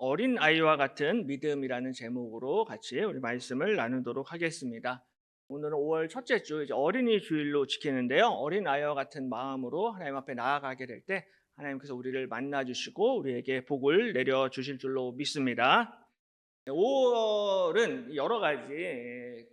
어린 아이와 같은 믿음이라는 제목으로 같이 우리 말씀을 나누도록 하겠습니다. 오늘은 5월 첫째 주 이제 어린이 주일로 지키는데요. 어린 아이와 같은 마음으로 하나님 앞에 나아가게 될 때 하나님께서 우리를 만나 주시고 우리에게 복을 내려 주실 줄로 믿습니다. 5월은 여러 가지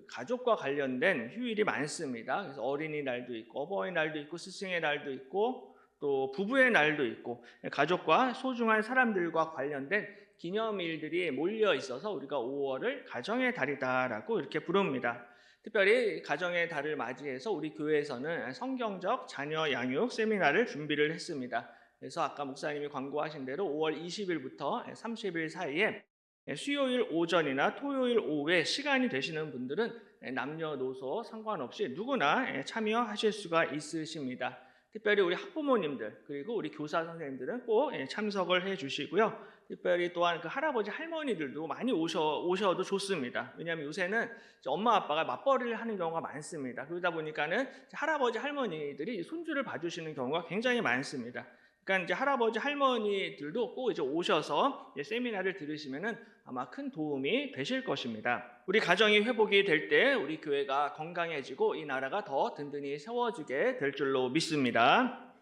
가족과 관련된 휴일이 많습니다. 그래서 어린이날도 있고 어버이날도 있고 스승의 날도 있고 또 부부의 날도 있고 가족과 소중한 사람들과 관련된 기념일들이 몰려 있어서 우리가 5월을 가정의 달이다라고 이렇게 부릅니다. 특별히 가정의 달을 맞이해서 우리 교회에서는 성경적 자녀 양육 세미나를 준비를 했습니다. 그래서 아까 목사님이 광고하신 대로 5월 20일부터 30일 사이에 수요일 오전이나 토요일 오후에 시간이 되시는 분들은 남녀노소 상관없이 누구나 참여하실 수가 있으십니다. 특별히 우리 학부모님들 그리고 우리 교사 선생님들은 꼭 참석을 해 주시고요. 특별히 또한 그 할아버지 할머니들도 많이 오셔도 좋습니다. 왜냐하면 요새는 엄마 아빠가 맞벌이를 하는 경우가 많습니다. 그러다 보니까는 할아버지 할머니들이 손주를 봐주시는 경우가 굉장히 많습니다. 그러니까 이제 할아버지 할머니들도 꼭 이제 오셔서 세미나를 들으시면은 아마 큰 도움이 되실 것입니다. 우리 가정이 회복이 될 때 우리 교회가 건강해지고 이 나라가 더 든든히 세워지게 될 줄로 믿습니다.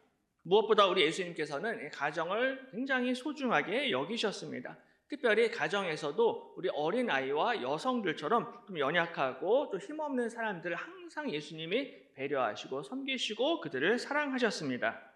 무엇보다 우리 예수님께서는 가정을 굉장히 소중하게 여기셨습니다. 특별히 가정에서도 우리 어린아이와 여성들처럼 좀 연약하고 또 힘없는 사람들을 항상 예수님이 배려하시고 섬기시고 그들을 사랑하셨습니다.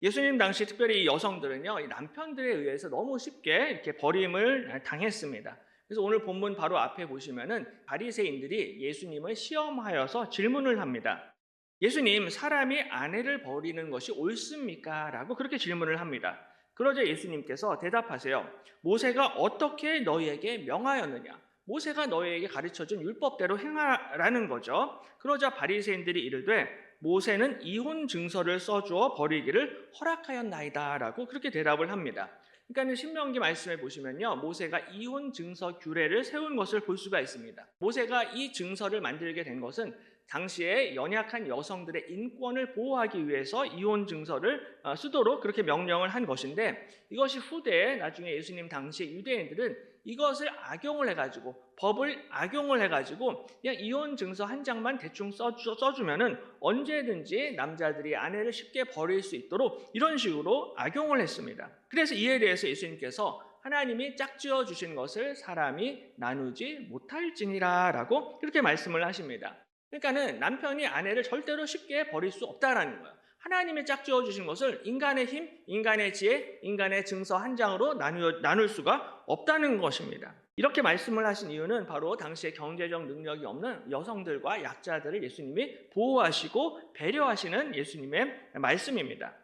예수님 당시 특별히 이 여성들은요, 이 남편들에 의해서 너무 쉽게 이렇게 버림을 당했습니다. 그래서 오늘 본문 바로 앞에 보시면은 바리새인들이 예수님을 시험하여서 질문을 합니다. 예수님, 사람이 아내를 버리는 것이 옳습니까? 라고 그렇게 질문을 합니다. 그러자 예수님께서 대답하세요. 모세가 어떻게 너희에게 명하였느냐? 모세가 너희에게 가르쳐준 율법대로 행하라는 거죠. 그러자 바리새인들이 이르되 모세는 이혼 증서를 써주어 버리기를 허락하였나이다라고 그렇게 대답을 합니다. 그러니까 신명기 말씀에 보시면요, 모세가 이혼 증서 규례를 세운 것을 볼 수가 있습니다. 모세가 이 증서를 만들게 된 것은 당시에 연약한 여성들의 인권을 보호하기 위해서 이혼 증서를 쓰도록 그렇게 명령을 한 것인데, 이것이 후대에 나중에 예수님 당시 유대인들은 이것을 악용을 해가지고 법을 악용을 해가지고 그냥 이혼 증서 한 장만 대충 써주면은 언제든지 남자들이 아내를 쉽게 버릴 수 있도록 이런 식으로 악용을 했습니다. 그래서 이에 대해서 예수님께서 하나님이 짝지어 주신 것을 사람이 나누지 못할지니라라고 그렇게 말씀을 하십니다. 그러니까는 남편이 아내를 절대로 쉽게 버릴 수 없다라는 거예요. 하나님이 짝지어 주신 것을 인간의 힘, 인간의 지혜, 인간의 증서 한 장으로 나눌 수가 없다는 것입니다. 이렇게 말씀을 하신 이유는 바로 당시에 경제적 능력이 없는 여성들과 약자들을 예수님이 보호하시고 배려하시는 예수님의 말씀입니다.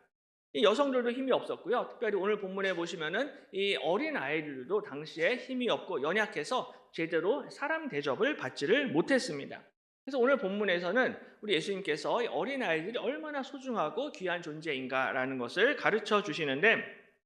이 여성들도 힘이 없었고요. 특별히 오늘 본문에 보시면은 이 어린 아이들도 당시에 힘이 없고 연약해서 제대로 사람 대접을 받지를 못했습니다. 그래서 오늘 본문에서는 우리 예수님께서 어린 아이들이 얼마나 소중하고 귀한 존재인가라는 것을 가르쳐 주시는데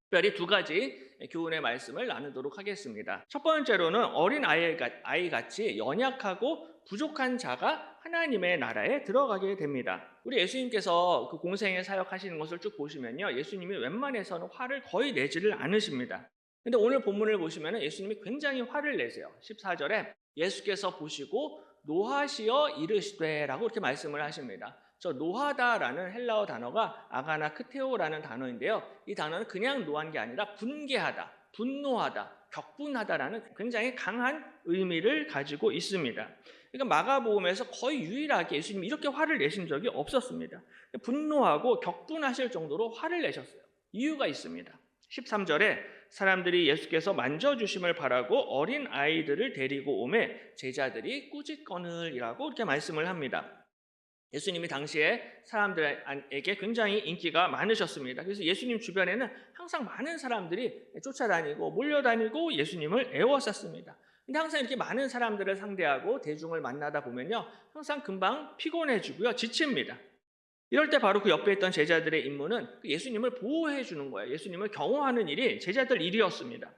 특별히 두 가지 교훈의 말씀을 나누도록 하겠습니다. 첫 번째로는 어린 아이같이 연약하고 부족한 자가 하나님의 나라에 들어가게 됩니다. 우리 예수님께서 그 공생에 사역하시는 것을 쭉 보시면요, 예수님이 웬만해서는 화를 거의 내지를 않으십니다. 근데 오늘 본문을 보시면 예수님이 굉장히 화를 내세요. 14절에 예수께서 보시고 노하시어 이르시되 라고 이렇게 말씀을 하십니다. 저 노하다라는 헬라어 단어가 아가나 크테오라는 단어인데요. 이 단어는 그냥 노한 게 아니라 분개하다, 분노하다, 격분하다라는 굉장히 강한 의미를 가지고 있습니다. 그러니까 마가복음에서 거의 유일하게 예수님이 이렇게 화를 내신 적이 없었습니다. 분노하고 격분하실 정도로 화를 내셨어요. 이유가 있습니다. 13절에 사람들이 예수께서 만져주심을 바라고 어린 아이들을 데리고 오매 제자들이 꾸짖거늘이라고 이렇게 말씀을 합니다. 예수님이 당시에 사람들에게 굉장히 인기가 많으셨습니다. 그래서 예수님 주변에는 항상 많은 사람들이 쫓아다니고 몰려다니고 예수님을 애워쌌습니다. 근데 항상 이렇게 많은 사람들을 상대하고 대중을 만나다 보면요, 항상 금방 피곤해지고요, 지칩니다. 이럴 때 바로 그 옆에 있던 제자들의 임무는 예수님을 보호해 주는 거예요. 예수님을 경호하는 일이 제자들 일이었습니다.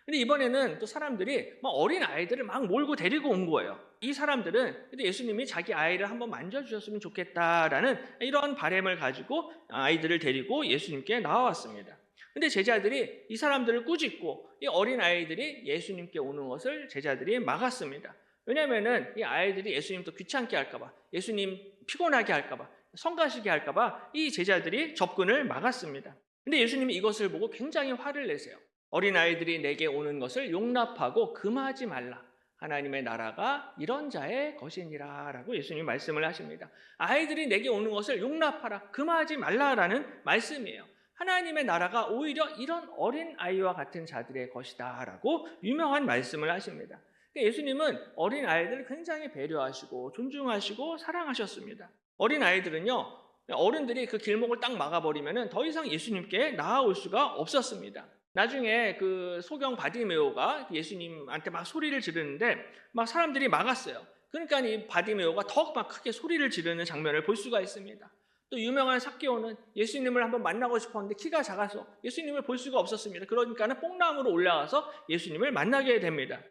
근데 이번에는 또 사람들이 막 어린 아이들을 막 몰고 데리고 온 거예요. 이 사람들은 근데 예수님이 자기 아이를 한번 만져주셨으면 좋겠다라는 이런 바람을 가지고 아이들을 데리고 예수님께 나와왔습니다. 근데 제자들이 이 사람들을 꾸짖고 이 어린아이들이 예수님께 오는 것을 제자들이 막았습니다. 왜냐하면은 이 아이들이 예수님 또 귀찮게 할까 봐, 예수님 피곤하게 할까 봐, 성가시게 할까 봐 이 제자들이 접근을 막았습니다. 근데 예수님이 이것을 보고 굉장히 화를 내세요. 어린아이들이 내게 오는 것을 용납하고 금하지 말라. 하나님의 나라가 이런 자의 것이니라 라고 예수님이 말씀을 하십니다. 아이들이 내게 오는 것을 용납하라, 금하지 말라라는 말씀이에요. 하나님의 나라가 오히려 이런 어린아이와 같은 자들의 것이다 라고 유명한 말씀을 하십니다. 예수님은 어린아이들을 굉장히 배려하시고 존중하시고 사랑하셨습니다. 어린아이들은요, 어른들이 그 길목을 딱 막아버리면 더 이상 예수님께 나아올 수가 없었습니다. 나중에 그 소경 바디메오가 예수님한테 막 소리를 지르는데 막 사람들이 막았어요. 그러니까 이 바디메오가 더 막 크게 소리를 지르는 장면을 볼 수가 있습니다. 또 유명한 삭개오는 예수님을 한번 만나고 싶었는데 키가 작아서 예수님을 볼 수가 없었습니다. 그러니까는 뽕나무로 올라가서 예수님을 만나게 됩니다.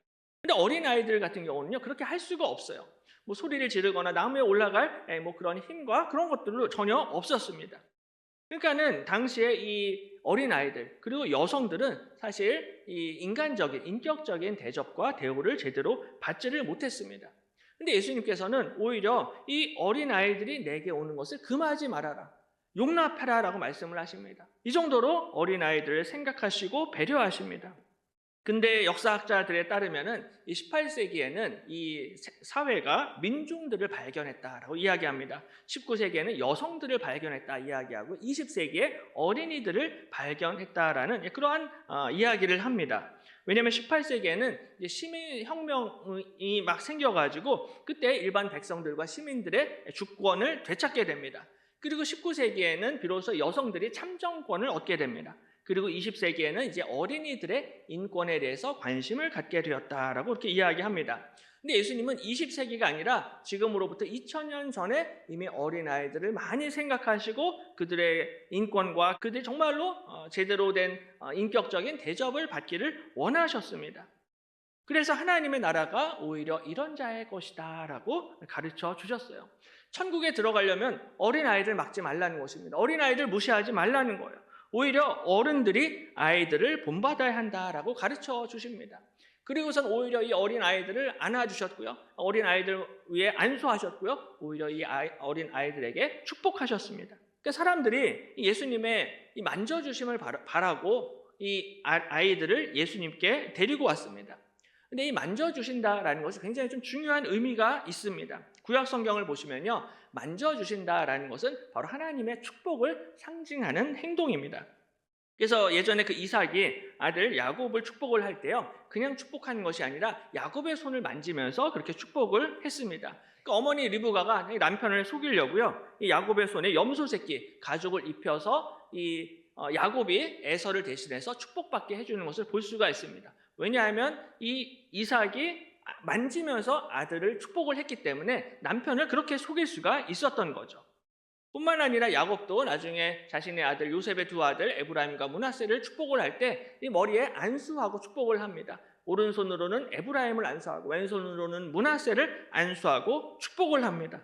근데 어린아이들 같은 경우는요, 그렇게 할 수가 없어요. 뭐 소리를 지르거나 나무에 올라갈 뭐 그런 힘과 그런 것들도 전혀 없었습니다. 그러니까는 당시에 이 어린아이들 그리고 여성들은 사실 이 인간적인 인격적인 대접과 대우를 제대로 받지를 못했습니다. 근데 예수님께서는 오히려 이 어린아이들이 내게 오는 것을 금하지 말아라, 용납하라 라고 말씀을 하십니다. 이 정도로 어린아이들을 생각하시고 배려하십니다. 근데 역사학자들에 따르면은 이 18세기에는 이 사회가 민중들을 발견했다라고 이야기합니다. 19세기에는 여성들을 발견했다 이야기하고 20세기에 어린이들을 발견했다라는 그러한 이야기를 합니다. 왜냐하면 18세기에는 시민혁명이 막 생겨가지고 그때 일반 백성들과 시민들의 주권을 되찾게 됩니다. 그리고 19세기에는 비로소 여성들이 참정권을 얻게 됩니다. 그리고 20세기에는 이제 어린이들의 인권에 대해서 관심을 갖게 되었다라고 이렇게 이야기합니다. 근데 예수님은 20세기가 아니라 지금으로부터 2000년 전에 이미 어린아이들을 많이 생각하시고 그들의 인권과 그들이 정말로 제대로 된 인격적인 대접을 받기를 원하셨습니다. 그래서 하나님의 나라가 오히려 이런 자의 것이다 라고 가르쳐 주셨어요. 천국에 들어가려면 어린아이들 막지 말라는 것입니다. 어린아이들 무시하지 말라는 거예요. 오히려 어른들이 아이들을 본받아야 한다라고 가르쳐 주십니다. 그리고선 오히려 이 어린아이들을 안아주셨고요. 어린아이들 위에 안수하셨고요. 오히려 이 어린아이들에게 축복하셨습니다. 그러니까 사람들이 예수님의 이 만져주심을 바라고 이 아이들을 예수님께 데리고 왔습니다. 근데 이 만져주신다라는 것은 굉장히 좀 중요한 의미가 있습니다. 구약 성경을 보시면요, 만져주신다라는 것은 바로 하나님의 축복을 상징하는 행동입니다. 그래서 예전에 그 이삭이 아들 야곱을 축복을 할 때요, 그냥 축복하는 것이 아니라 야곱의 손을 만지면서 그렇게 축복을 했습니다. 그러니까 어머니 리브가가 남편을 속이려고요, 이 야곱의 손에 염소 새끼 가죽을 입혀서 이 야곱이 에서를 대신해서 축복받게 해주는 것을 볼 수가 있습니다. 왜냐하면 이 이삭이 만지면서 아들을 축복을 했기 때문에 남편을 그렇게 속일 수가 있었던 거죠. 뿐만 아니라 야곱도 나중에 자신의 아들 요셉의 두 아들 에브라임과 므낫세를 축복을 할 때 이 머리에 안수하고 축복을 합니다. 오른손으로는 에브라임을 안수하고 왼손으로는 므낫세를 안수하고 축복을 합니다.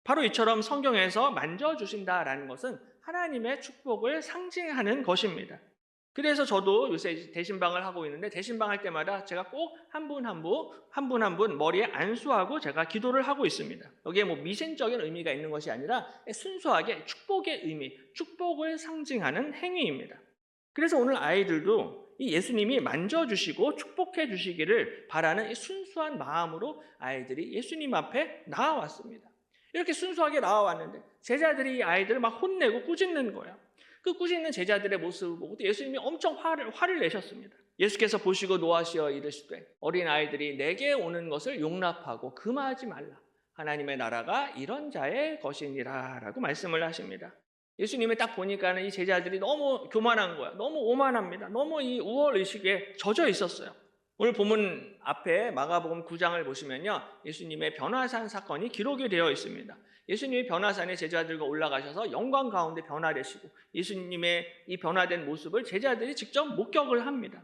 바로 이처럼 성경에서 만져주신다라는 것은 하나님의 축복을 상징하는 것입니다. 그래서 저도 요새 대신방을 하고 있는데 대신방 할 때마다 제가 꼭 한 분 한 분 머리에 안수하고 제가 기도를 하고 있습니다. 여기에 뭐 미신적인 의미가 있는 것이 아니라 순수하게 축복의 의미, 축복을 상징하는 행위입니다. 그래서 오늘 아이들도 이 예수님이 만져주시고 축복해 주시기를 바라는 이 순수한 마음으로 아이들이 예수님 앞에 나아왔습니다. 이렇게 순수하게 나아왔는데 제자들이 이 아이들을 막 혼내고 꾸짖는 거예요. 그 꾸짖는 제자들의 모습을 보고 예수님이 엄청 화를 내셨습니다. 예수께서 보시고 노하시어 이르시되 어린아이들이 내게 오는 것을 용납하고 금하지 말라. 하나님의 나라가 이런 자의 것이니라 라고 말씀을 하십니다. 예수님이 딱 보니까는 이 제자들이 너무 교만한 거야. 너무 오만합니다. 너무 이 우월의식에 젖어 있었어요. 오늘 본문 앞에 마가복음 9장을 보시면요, 예수님의 변화산 사건이 기록이 되어 있습니다. 예수님이 변화산에 제자들과 올라가셔서 영광 가운데 변화되시고 예수님의 이 변화된 모습을 제자들이 직접 목격을 합니다.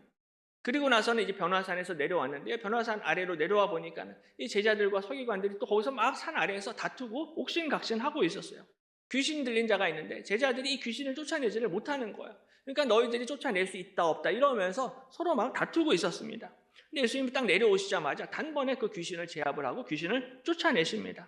그리고 나서는 이제 변화산에서 내려왔는데요, 변화산 아래로 내려와 보니까 이 제자들과 서기관들이 또 거기서 막 산 아래에서 다투고 옥신각신하고 있었어요. 귀신 들린 자가 있는데 제자들이 이 귀신을 쫓아내지를 못하는 거예요. 그러니까 너희들이 쫓아낼 수 있다 없다 이러면서 서로 막 다투고 있었습니다. 근데 예수님이 딱 내려오시자마자 단번에 그 귀신을 제압을 하고 귀신을 쫓아내십니다.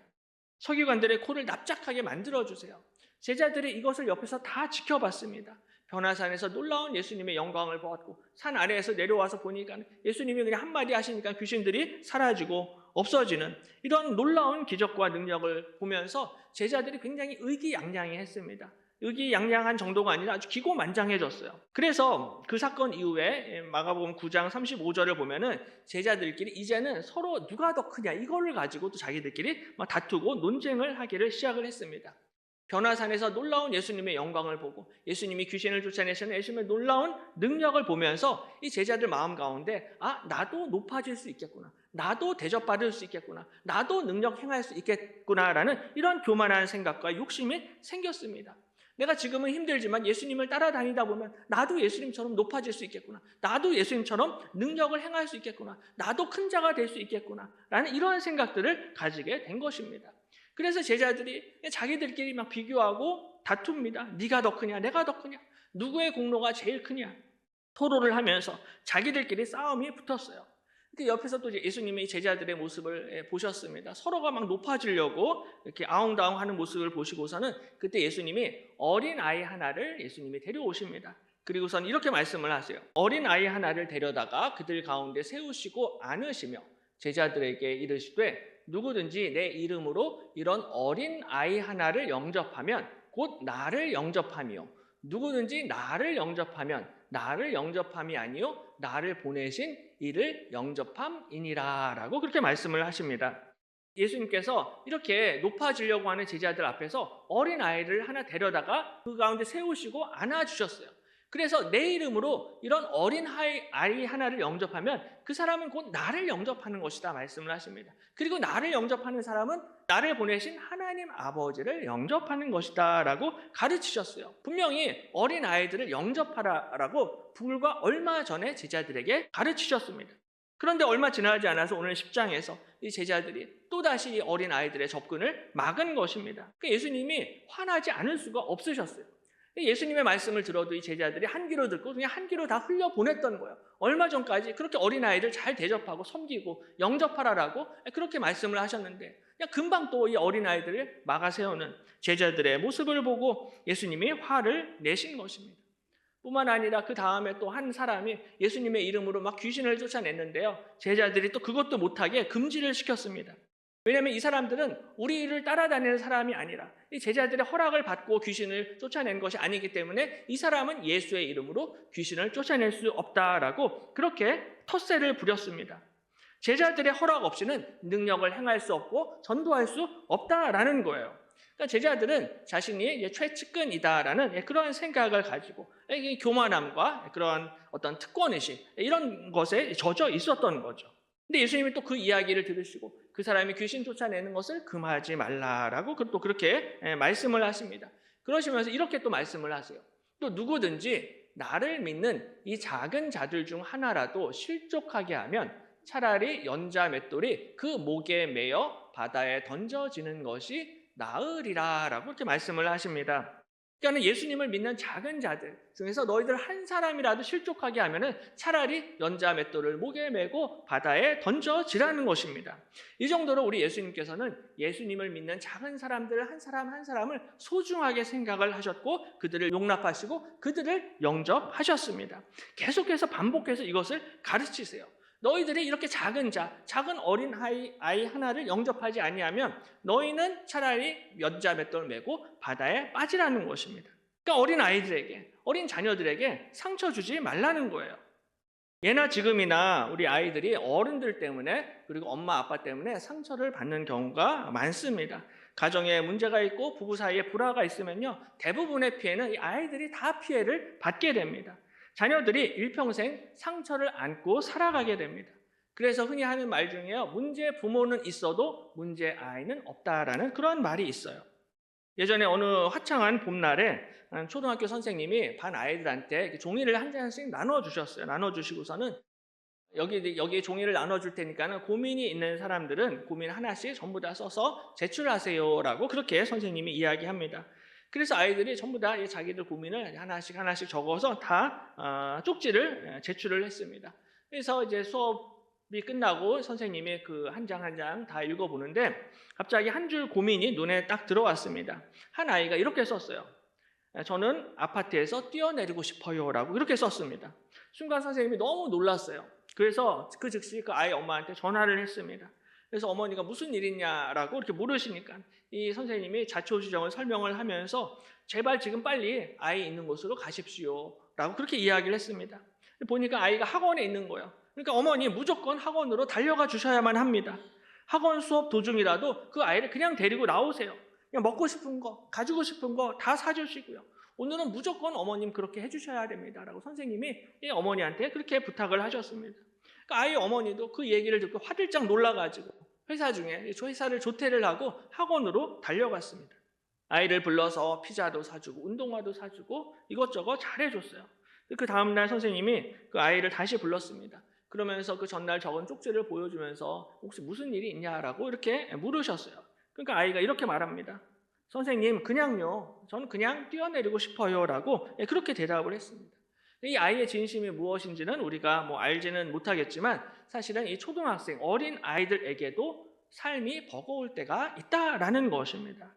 서기관들의 코를 납작하게 만들어주세요. 제자들이 이것을 옆에서 다 지켜봤습니다. 변화산에서 놀라운 예수님의 영광을 보았고 산 아래에서 내려와서 보니까 예수님이 그냥 한마디 하시니까 귀신들이 사라지고 없어지는 이런 놀라운 기적과 능력을 보면서 제자들이 굉장히 의기양양했습니다. 의기양양한 정도가 아니라 아주 기고만장해졌어요. 그래서 그 사건 이후에 마가복음 9장 35절을 보면은 제자들끼리 이제는 서로 누가 더 크냐 이거를 가지고 또 자기들끼리 막 다투고 논쟁을 하기를 시작을 했습니다. 변화산에서 놀라운 예수님의 영광을 보고 예수님이 귀신을 쫓아내시는 예수님의 놀라운 능력을 보면서 이 제자들 마음 가운데 나도 높아질 수 있겠구나. 나도 대접받을 수 있겠구나. 나도 능력 행할 수 있겠구나라는 이런 교만한 생각과 욕심이 생겼습니다. 내가 지금은 힘들지만 예수님을 따라다니다 보면 나도 예수님처럼 높아질 수 있겠구나. 나도 예수님처럼 능력을 행할 수 있겠구나. 나도 큰 자가 될 수 있겠구나. 라는 이러한 생각들을 가지게 된 것입니다. 그래서 제자들이 자기들끼리 막 비교하고 다툽니다. 네가 더 크냐? 내가 더 크냐? 누구의 공로가 제일 크냐? 토론을 하면서 자기들끼리 싸움이 붙었어요. 근데 옆에서 또 예수님의 제자들의 모습을 보셨습니다. 서로가 막 높아지려고 이렇게 아웅다웅하는 모습을 보시고서는 그때 예수님이 어린 아이 하나를 예수님이 데려오십니다. 그리고선 이렇게 말씀을 하세요. 어린 아이 하나를 데려다가 그들 가운데 세우시고 안으시며 제자들에게 이르시되 누구든지 내 이름으로 이런 어린 아이 하나를 영접하면 곧 나를 영접하며 누구든지 나를 영접하면 나를 영접함이 아니요 나를 보내신 이를 영접함이니라 라고 그렇게 말씀을 하십니다. 예수님께서 이렇게 높아지려고 하는 제자들 앞에서 어린 아이를 하나 데려다가 그 가운데 세우시고 안아주셨어요. 그래서 내 이름으로 이런 어린 아이 하나를 영접하면 그 사람은 곧 나를 영접하는 것이다 말씀을 하십니다. 그리고 나를 영접하는 사람은 나를 보내신 하나님 아버지를 영접하는 것이다 라고 가르치셨어요. 분명히 어린 아이들을 영접하라라고 불과 얼마 전에 제자들에게 가르치셨습니다. 그런데 얼마 지나지 않아서 오늘 10장에서 이 제자들이 또다시 이 어린 아이들의 접근을 막은 것입니다. 예수님이 화나지 않을 수가 없으셨어요. 예수님의 말씀을 들어도 이 제자들이 한 귀로 듣고 그냥 한 귀로 다 흘려보냈던 거예요. 얼마 전까지 그렇게 어린아이를 잘 대접하고 섬기고 영접하라라고 그렇게 말씀을 하셨는데 그냥 금방 또 이 어린아이들을 막아세우는 제자들의 모습을 보고 예수님이 화를 내신 것입니다. 뿐만 아니라 그 다음에 또 한 사람이 예수님의 이름으로 막 귀신을 쫓아냈는데요. 제자들이 또 그것도 못하게 금지를 시켰습니다. 왜냐하면 이 사람들은 우리를 따라다니는 사람이 아니라 이 제자들의 허락을 받고 귀신을 쫓아낸 것이 아니기 때문에 이 사람은 예수의 이름으로 귀신을 쫓아낼 수 없다라고 그렇게 텃세를 부렸습니다. 제자들의 허락 없이는 능력을 행할 수 없고 전도할 수 없다라는 거예요. 그러니까 제자들은 자신이 최측근이다라는 그런 생각을 가지고 교만함과 그런 어떤 특권의식 이런 것에 젖어 있었던 거죠. 근데 예수님이 또 그 이야기를 들으시고 그 사람이 귀신 쫓아내는 것을 금하지 말라라고 또 그렇게 말씀을 하십니다. 그러시면서 이렇게 또 말씀을 하세요. 또 누구든지 나를 믿는 이 작은 자들 중 하나라도 실족하게 하면 차라리 연자 맷돌이 그 목에 매어 바다에 던져지는 것이 나으리라라고 이렇게 말씀을 하십니다. 그러니까 예수님을 믿는 작은 자들 중에서 너희들 한 사람이라도 실족하게 하면은 차라리 연자 맷돌을 목에 메고 바다에 던져지라는 것입니다. 이 정도로 우리 예수님께서는 예수님을 믿는 작은 사람들 한 사람 한 사람을 소중하게 생각을 하셨고 그들을 용납하시고 그들을 영접하셨습니다. 계속해서 반복해서 이것을 가르치세요. 너희들이 이렇게 작은 어린 아이 하나를 영접하지 아니하면 너희는 차라리 연자 맷돌 메고 바다에 빠지라는 것입니다. 그러니까 어린 아이들에게, 어린 자녀들에게 상처 주지 말라는 거예요. 예나 지금이나 우리 아이들이 어른들 때문에 그리고 엄마 아빠 때문에 상처를 받는 경우가 많습니다. 가정에 문제가 있고 부부 사이에 불화가 있으면요 대부분의 피해는 이 아이들이 다 피해를 받게 됩니다. 자녀들이 일평생 상처를 안고 살아가게 됩니다. 그래서 흔히 하는 말 중에요. 문제 부모는 있어도 문제 아이는 없다라는 그런 말이 있어요. 예전에 어느 화창한 봄날에 초등학교 선생님이 반 아이들한테 종이를 한 장씩 나눠주셨어요. 나눠주시고서는 여기 종이를 나눠줄 테니까는 고민이 있는 사람들은 고민 하나씩 전부 다 써서 제출하세요라고 그렇게 선생님이 이야기합니다. 그래서 아이들이 전부 다 자기들 고민을 하나씩 하나씩 적어서 다 쪽지를 제출을 했습니다. 그래서 이제 수업이 끝나고 선생님이 그 한 장 한 장 다 읽어보는데 갑자기 한 줄 고민이 눈에 딱 들어왔습니다. 한 아이가 이렇게 썼어요. 저는 아파트에서 뛰어내리고 싶어요라고 이렇게 썼습니다. 순간 선생님이 너무 놀랐어요. 그래서 그 즉시 그 아이 엄마한테 전화를 했습니다. 그래서 어머니가 무슨 일이냐라고 이렇게 물으시니까 이 선생님이 자초지종을 설명을 하면서 제발 지금 빨리 아이 있는 곳으로 가십시오라고 그렇게 이야기를 했습니다. 보니까 아이가 학원에 있는 거예요. 그러니까 어머니 무조건 학원으로 달려가 주셔야만 합니다. 학원 수업 도중이라도 그 아이를 그냥 데리고 나오세요. 그냥 먹고 싶은 거, 가지고 싶은 거 다 사주시고요. 오늘은 무조건 어머님 그렇게 해주셔야 됩니다라고 선생님이 이 어머니한테 그렇게 부탁을 하셨습니다. 그러니까 아이 어머니도 그 얘기를 듣고 화들짝 놀라가지고 회사 중에 회사를 조퇴를 하고 학원으로 달려갔습니다. 아이를 불러서 피자도 사주고 운동화도 사주고 이것저것 잘해줬어요. 그 다음날 선생님이 그 아이를 다시 불렀습니다. 그러면서 그 전날 적은 쪽지를 보여주면서 혹시 무슨 일이 있냐라고 이렇게 물으셨어요. 그러니까 아이가 이렇게 말합니다. 선생님, 그냥요. 저는 그냥 뛰어내리고 싶어요라고 그렇게 대답을 했습니다. 이 아이의 진심이 무엇인지는 우리가 알지는 못하겠지만 사실은 이 초등학생, 어린 아이들에게도 삶이 버거울 때가 있다라는 것입니다.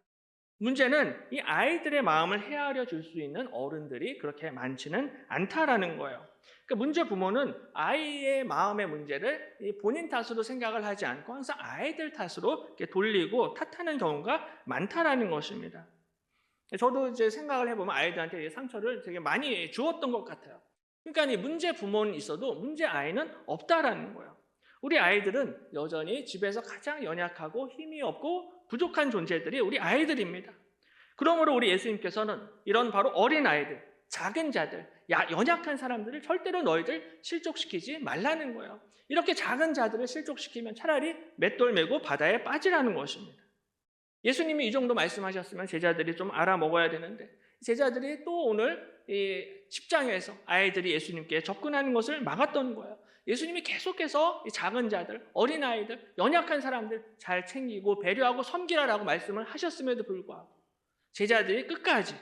문제는 이 아이들의 마음을 헤아려 줄 수 있는 어른들이 그렇게 많지는 않다라는 거예요. 그러니까 문제 부모는 아이의 마음의 문제를 본인 탓으로 생각을 하지 않고 항상 아이들 탓으로 이렇게 돌리고 탓하는 경우가 많다라는 것입니다. 저도 이제 생각을 해보면 아이들한테 상처를 되게 많이 주었던 것 같아요. 그러니까 이 문제 부모는 있어도 문제 아이는 없다라는 거예요. 우리 아이들은 여전히 집에서 가장 연약하고 힘이 없고 부족한 존재들이 우리 아이들입니다. 그러므로 우리 예수님께서는 이런 바로 어린 아이들, 작은 자들, 연약한 사람들을 절대로 너희들 실족시키지 말라는 거예요. 이렇게 작은 자들을 실족시키면 차라리 맷돌 메고 바다에 빠지라는 것입니다. 예수님이 이 정도 말씀하셨으면 제자들이 좀 알아먹어야 되는데 제자들이 또 오늘 이 10장에서 아이들이 예수님께 접근하는 것을 막았던 거예요. 예수님이 계속해서 이 작은 자들, 어린아이들, 연약한 사람들 잘 챙기고 배려하고 섬기라라고 말씀을 하셨음에도 불구하고 제자들이 끝까지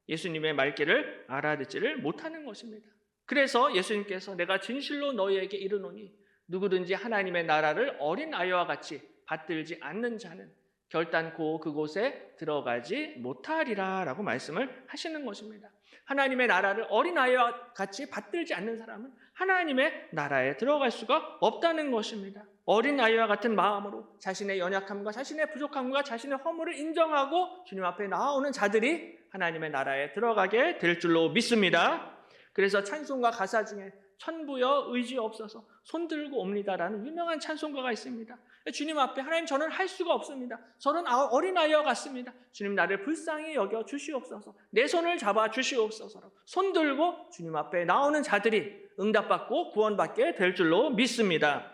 예수님의 말귀를 알아듣지를 못하는 것입니다. 그래서 예수님께서 내가 진실로 너희에게 이르노니 누구든지 하나님의 나라를 어린아이와 같이 받들지 않는 자는 결단코 그곳에 들어가지 못하리라 라고 말씀을 하시는 것입니다. 하나님의 나라를 어린아이와 같이 받들지 않는 사람은 하나님의 나라에 들어갈 수가 없다는 것입니다. 어린아이와 같은 마음으로 자신의 연약함과 자신의 부족함과 자신의 허물을 인정하고 주님 앞에 나아오는 자들이 하나님의 나라에 들어가게 될 줄로 믿습니다. 그래서 찬송가 가사 중에 천부여 의지 없어서 손들고 옵니다라는 유명한 찬송가가 있습니다. 주님 앞에 하나님 저는 할 수가 없습니다. 저는 어린아이와 같습니다. 주님 나를 불쌍히 여겨 주시옵소서. 내 손을 잡아 주시옵소서. 손들고 주님 앞에 나오는 자들이 응답받고 구원받게 될 줄로 믿습니다.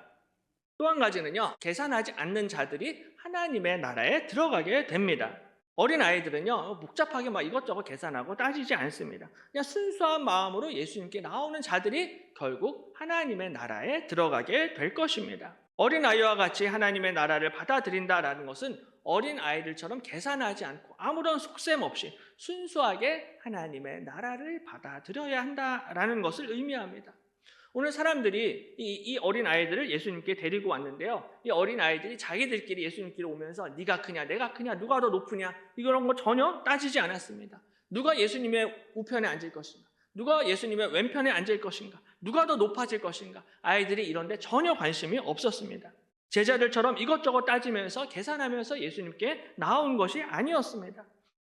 또 한 가지는요. 계산하지 않는 자들이 하나님의 나라에 들어가게 됩니다. 어린아이들은요. 복잡하게 이것저것 계산하고 따지지 않습니다. 그냥 순수한 마음으로 예수님께 나오는 자들이 결국 하나님의 나라에 들어가게 될 것입니다. 어린아이와 같이 하나님의 나라를 받아들인다라는 것은 어린아이들처럼 계산하지 않고 아무런 속셈 없이 순수하게 하나님의 나라를 받아들여야 한다라는 것을 의미합니다. 오늘 사람들이 이 어린아이들을 예수님께 데리고 왔는데요. 이 어린아이들이 자기들끼리 예수님께 오면서 네가 크냐 내가 크냐 누가 더 높으냐 이런 거 전혀 따지지 않았습니다. 누가 예수님의 우편에 앉을 것인가 누가 예수님의 왼편에 앉을 것인가 누가 더 높아질 것인가 아이들이 이런 데 전혀 관심이 없었습니다. 제자들처럼 이것저것 따지면서 계산하면서 예수님께 나온 것이 아니었습니다.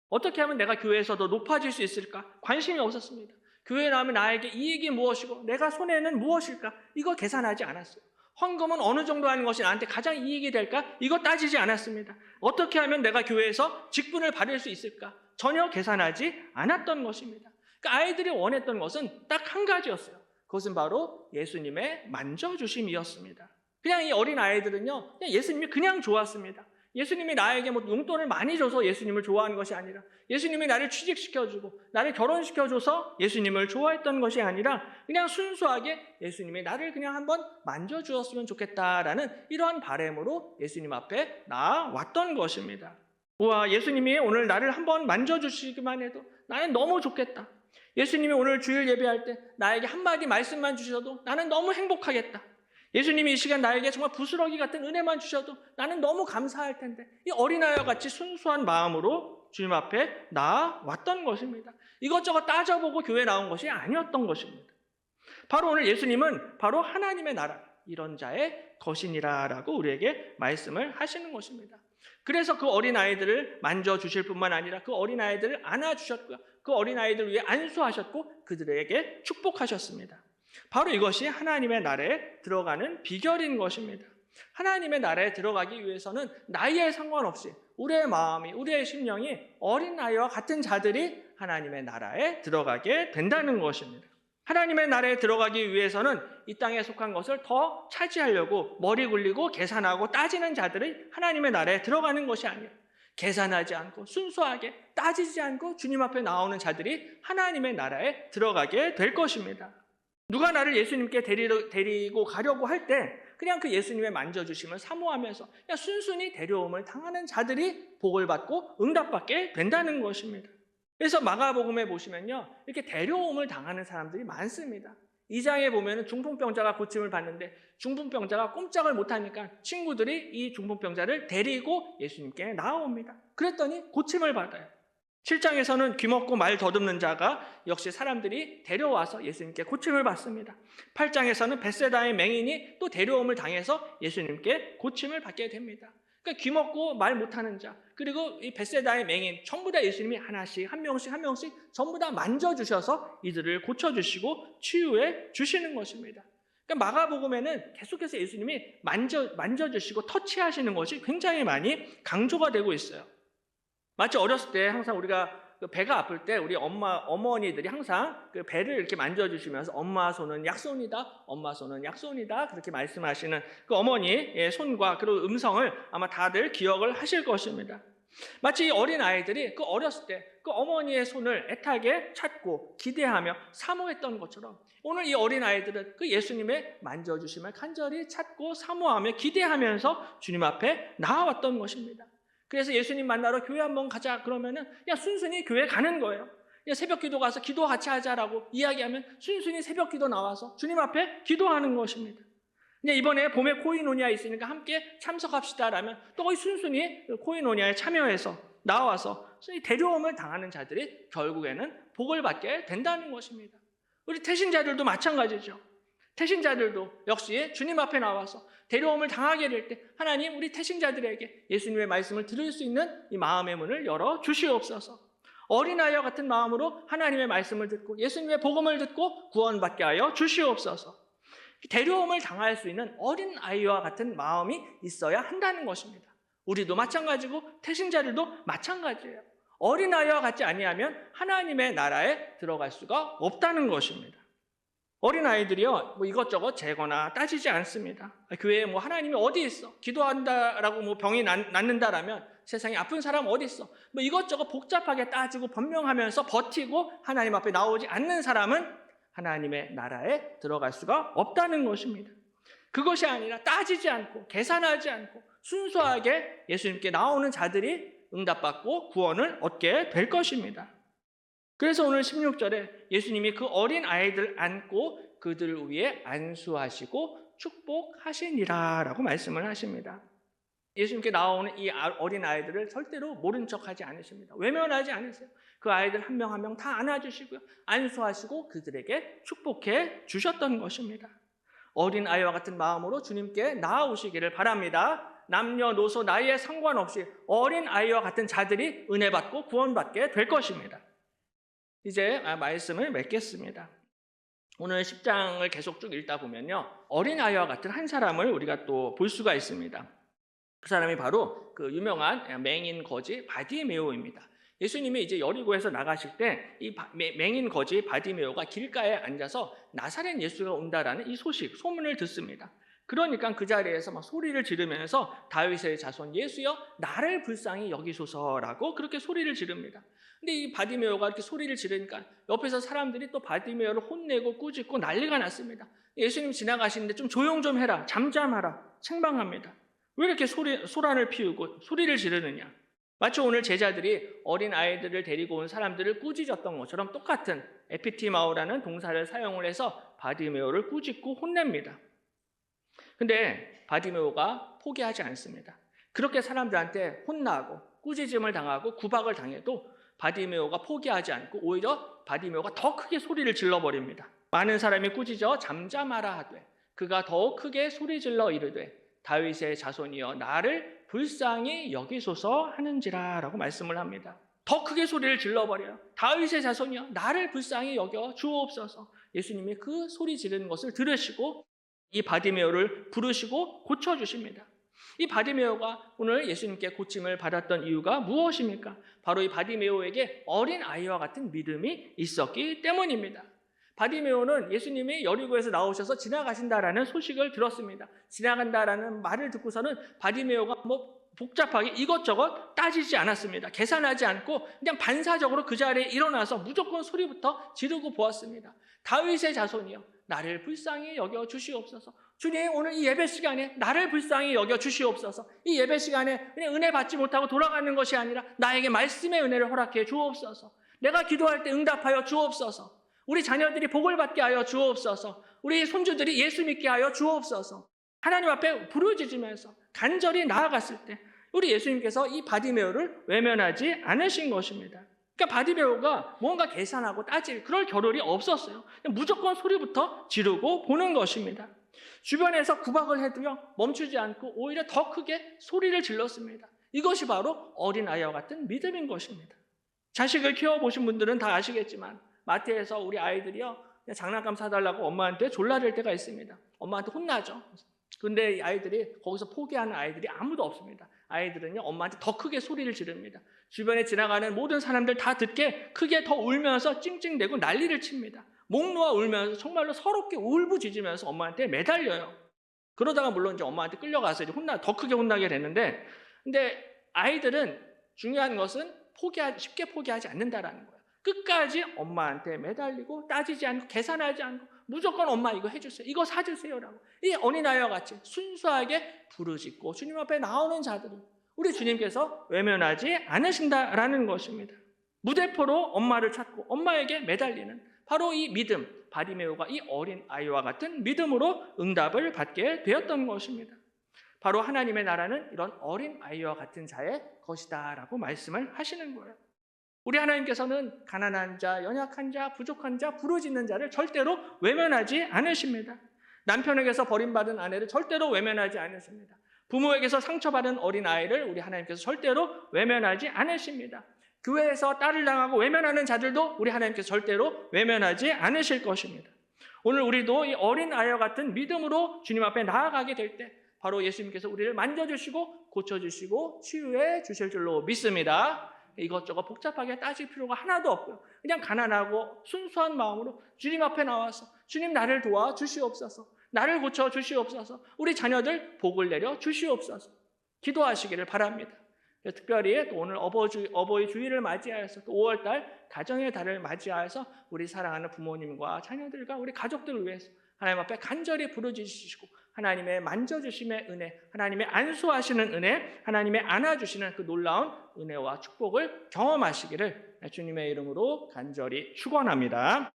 어떻게 하면 내가 교회에서 더 높아질 수 있을까 관심이 없었습니다. 교회에 나오면 나에게 이익이 무엇이고 내가 손해는 무엇일까 이거 계산하지 않았어요. 헌금은 어느 정도 하는 것이 나한테 가장 이익이 될까 이거 따지지 않았습니다. 어떻게 하면 내가 교회에서 직분을 받을 수 있을까 전혀 계산하지 않았던 것입니다. 그러니까 아이들이 원했던 것은 딱 한 가지였어요. 그것은 바로 예수님의 만져주심이었습니다. 그냥 이 어린 아이들은요 그냥 예수님이 그냥 좋았습니다. 예수님이 나에게 용돈을 많이 줘서 예수님을 좋아하는 것이 아니라 예수님이 나를 취직시켜주고 나를 결혼시켜줘서 예수님을 좋아했던 것이 아니라 그냥 순수하게 예수님이 나를 그냥 한번 만져주었으면 좋겠다라는 이러한 바람으로 예수님 앞에 나아왔던 것입니다. 우와, 예수님이 오늘 나를 한번 만져주시기만 해도 나는 너무 좋겠다. 예수님이 오늘 주일 예배할 때 나에게 한마디 말씀만 주셔도 나는 너무 행복하겠다. 예수님이 이 시간 나에게 정말 부스러기 같은 은혜만 주셔도 나는 너무 감사할 텐데, 이 어린아이와 같이 순수한 마음으로 주님 앞에 나아왔던 것입니다. 이것저것 따져보고 교회 나온 것이 아니었던 것입니다. 바로 오늘 예수님은 바로 하나님의 나라, 이런 자의 것이니라라고 우리에게 말씀을 하시는 것입니다. 그래서 그 어린아이들을 만져주실 뿐만 아니라 그 어린아이들을 안아주셨고요, 그 어린아이들 위해 안수하셨고 그들에게 축복하셨습니다. 바로 이것이 하나님의 나라에 들어가는 비결인 것입니다. 하나님의 나라에 들어가기 위해서는 나이에 상관없이 우리의 마음이, 우리의 심령이 어린아이와 같은 자들이 하나님의 나라에 들어가게 된다는 것입니다. 하나님의 나라에 들어가기 위해서는 이 땅에 속한 것을 더 차지하려고 머리 굴리고 계산하고 따지는 자들이 하나님의 나라에 들어가는 것이 아니에요. 계산하지 않고 순수하게 따지지 않고 주님 앞에 나오는 자들이 하나님의 나라에 들어가게 될 것입니다. 누가 나를 예수님께 데리고 가려고 할 때 그냥 그 예수님의 만져주심을 사모하면서 그냥 순순히 데려옴을 당하는 자들이 복을 받고 응답받게 된다는 것입니다. 그래서 마가복음에 보시면요, 이렇게 데려옴을 당하는 사람들이 많습니다. 2장에 보면은 중풍병자가 고침을 받는데 중풍병자가 꼼짝을 못하니까 친구들이 이 중풍병자를 데리고 예수님께 나아옵니다. 그랬더니 고침을 받아요. 7장에서는 귀먹고 말 더듬는 자가 역시 사람들이 데려와서 예수님께 고침을 받습니다. 8장에서는 벳세다의 맹인이 또 데려옴을 당해서 예수님께 고침을 받게 됩니다. 그러니까 귀먹고 말 못하는 자, 그리고 이 벳세다의 맹인, 전부 다 예수님이 하나씩, 한 명씩 전부 다 만져주셔서 이들을 고쳐주시고 치유해 주시는 것입니다. 그러니까 마가복음에는 계속해서 예수님이 만져주시고 터치하시는 것이 굉장히 많이 강조가 되고 있어요. 마치 어렸을 때 항상 우리가 배가 아플 때 우리 어머니들이 항상 그 배를 이렇게 만져주시면서 엄마 손은 약손이다, 엄마 손은 약손이다, 그렇게 말씀하시는 그 어머니의 손과 그리고 음성을 아마 다들 기억을 하실 것입니다. 마치 이 어린 아이들이 그 어렸을 때 그 어머니의 손을 애타게 찾고 기대하며 사모했던 것처럼 오늘 이 어린 아이들은 그 예수님의 만져주심을 간절히 찾고 사모하며 기대하면서 주님 앞에 나아왔던 것입니다. 그래서 예수님 만나러 교회 한번 가자 그러면은 그냥 순순히 교회 가는 거예요. 그냥 새벽 기도 가서 기도 같이 하자라고 이야기하면 순순히 새벽 기도 나와서 주님 앞에 기도하는 것입니다. 이제 이번에 봄에 코이노니아 있으니까 함께 참석합시다라면 또 거의 순순히 코이노니아에 참여해서 나와서 데려옴을 당하는 자들이 결국에는 복을 받게 된다는 것입니다. 우리 태신자들도 마찬가지죠. 태신자들도 역시 주님 앞에 나와서 데려옴을 당하게 될 때 하나님, 우리 태신자들에게 예수님의 말씀을 들을 수 있는 이 마음의 문을 열어 주시옵소서. 어린아이와 같은 마음으로 하나님의 말씀을 듣고 예수님의 복음을 듣고 구원받게 하여 주시옵소서. 데려옴을 당할 수 있는 어린아이와 같은 마음이 있어야 한다는 것입니다. 우리도 마찬가지고 태신자들도 마찬가지예요. 어린아이와 같지 아니하면 하나님의 나라에 들어갈 수가 없다는 것입니다. 어린아이들이요, 이것저것 재거나 따지지 않습니다. 교회에 하나님이 어디 있어? 기도한다라고 병이 낫는다라면 세상에 아픈 사람 어디 있어? 이것저것 복잡하게 따지고 변명하면서 버티고 하나님 앞에 나오지 않는 사람은 하나님의 나라에 들어갈 수가 없다는 것입니다. 그것이 아니라 따지지 않고 계산하지 않고 순수하게 예수님께 나오는 자들이 응답받고 구원을 얻게 될 것입니다. 그래서 오늘 16절에 예수님이 그 어린 아이들 안고 그들을 위해 안수하시고 축복하시니라 라고 말씀을 하십니다. 예수님께 나오는 이 어린 아이들을 절대로 모른 척하지 않으십니다. 외면하지 않으세요. 그 아이들 한 명 한 명 다 안아주시고요, 안수하시고 그들에게 축복해 주셨던 것입니다. 어린 아이와 같은 마음으로 주님께 나아오시기를 바랍니다. 남녀노소 나이에 상관없이 어린 아이와 같은 자들이 은혜 받고 구원받게 될 것입니다. 이제 말씀을 맺겠습니다. 오늘 10장을 계속 쭉 읽다 보면요, 어린아이와 같은 한 사람을 우리가 또 볼 수가 있습니다. 그 사람이 바로 그 유명한 맹인 거지 바디메오입니다. 예수님이 이제 여리고에서 나가실 때 이 맹인 거지 바디메오가 길가에 앉아서 나사렛 예수가 온다라는 이 소문을 듣습니다. 그러니까 그 자리에서 막 소리를 지르면서 다윗의 자손 예수여 나를 불쌍히 여기소서라고 그렇게 소리를 지릅니다. 근데 이 바디메오가 이렇게 소리를 지르니까 옆에서 사람들이 또 바디메오를 혼내고 꾸짖고 난리가 났습니다. 예수님 지나가시는데 좀 조용 좀 해라, 잠잠하라, 책망합니다. 왜 이렇게 소란을 피우고 소리를 지르느냐? 마치 오늘 제자들이 어린 아이들을 데리고 온 사람들을 꾸짖었던 것처럼 똑같은 에피티마오라는 동사를 사용을 해서 바디메오를 꾸짖고 혼냅니다. 근데 바디메오가 포기하지 않습니다. 그렇게 사람들한테 혼나고 꾸짖음을 당하고 구박을 당해도 바디메오가 포기하지 않고 오히려 바디메오가 더 크게 소리를 질러버립니다. 많은 사람이 꾸짖어 잠잠하라 하되 그가 더욱 크게 소리질러 이르되 다윗의 자손이여 나를 불쌍히 여기소서 하는지라 라고 말씀을 합니다. 더 크게 소리를 질러버려요. 다윗의 자손이여 나를 불쌍히 여겨 주옵소서. 예수님이 그 소리 지르는 것을 들으시고 이 바디메오를 부르시고 고쳐주십니다. 이 바디메오가 오늘 예수님께 고침을 받았던 이유가 무엇입니까? 바로 이 바디메오에게 어린 아이와 같은 믿음이 있었기 때문입니다. 바디메오는 예수님이 여리고에서 나오셔서 지나가신다라는 소식을 들었습니다. 지나간다라는 말을 듣고서는 바디메오가 복잡하게 이것저것 따지지 않았습니다. 계산하지 않고 그냥 반사적으로 그 자리에 일어나서 무조건 소리부터 지르고 보았습니다. 다윗의 자손이여 나를 불쌍히 여겨 주시옵소서. 주님 오늘 이 예배 시간에 나를 불쌍히 여겨 주시옵소서. 이 예배 시간에 그냥 은혜 받지 못하고 돌아가는 것이 아니라 나에게 말씀의 은혜를 허락해 주옵소서. 내가 기도할 때 응답하여 주옵소서. 우리 자녀들이 복을 받게 하여 주옵소서. 우리 손주들이 예수 믿게 하여 주옵소서. 하나님 앞에 부르짖으면서 간절히 나아갔을 때 우리 예수님께서 이 바디메오를 외면하지 않으신 것입니다. 그러니까 바디메오가 뭔가 계산하고 따질 그럴 겨를이 없었어요. 무조건 소리부터 지르고 보는 것입니다. 주변에서 구박을 해도요 멈추지 않고 오히려 더 크게 소리를 질렀습니다. 이것이 바로 어린아이와 같은 믿음인 것입니다. 자식을 키워보신 분들은 다 아시겠지만 마트에서 우리 아이들이요 그냥 장난감 사달라고 엄마한테 졸라댈 때가 있습니다. 엄마한테 혼나죠. 근데 이 아이들이 거기서 포기하는 아이들이 아무도 없습니다. 아이들은요 엄마한테 더 크게 소리를 지릅니다. 주변에 지나가는 모든 사람들 다 듣게 크게 더 울면서 찡찡대고 난리를 칩니다. 목 놓아 울면서 정말로 서럽게 울부짖으면서 엄마한테 매달려요. 그러다가 물론 이제 엄마한테 끌려가서 이제 더 크게 혼나게 되는데, 근데 아이들은 중요한 것은 쉽게 포기하지 않는다라는 거예요. 끝까지 엄마한테 매달리고 따지지 않고 계산하지 않고 무조건 엄마 이거 해주세요. 이거 사주세요라고. 이 어린아이와 같이 순수하게 부르짖고 주님 앞에 나오는 자들을 우리 주님께서 외면하지 않으신다라는 것입니다. 무대포로 엄마를 찾고 엄마에게 매달리는 바로 이 믿음, 바디메오가 이 어린아이와 같은 믿음으로 응답을 받게 되었던 것입니다. 바로 하나님의 나라는 이런 어린아이와 같은 자의 것이다 라고 말씀을 하시는 거예요. 우리 하나님께서는 가난한 자, 연약한 자, 부족한 자, 부르짖는 자를 절대로 외면하지 않으십니다. 남편에게서 버림받은 아내를 절대로 외면하지 않으십니다. 부모에게서 상처받은 어린아이를 우리 하나님께서 절대로 외면하지 않으십니다. 교회에서 딸을 당하고 외면하는 자들도 우리 하나님께서 절대로 외면하지 않으실 것입니다. 오늘 우리도 이 어린아이와 같은 믿음으로 주님 앞에 나아가게 될 때 바로 예수님께서 우리를 만져주시고 고쳐주시고 치유해 주실 줄로 믿습니다. 이것저것 복잡하게 따질 필요가 하나도 없고요. 그냥 가난하고 순수한 마음으로 주님 앞에 나와서 주님 나를 도와 주시옵소서. 나를 고쳐 주시옵소서. 우리 자녀들 복을 내려 주시옵소서. 기도하시기를 바랍니다. 특별히 또 오늘 어버이 주일을 맞이하여서 또 5월달 가정의 달을 맞이하여서 우리 사랑하는 부모님과 자녀들과 우리 가족들을 위해서 하나님 앞에 간절히 부르짖으시고 하나님의 만져주심의 은혜, 하나님의 안수하시는 은혜, 하나님의 안아주시는 그 놀라운 은혜와 축복을 경험하시기를 주님의 이름으로 간절히 축원합니다.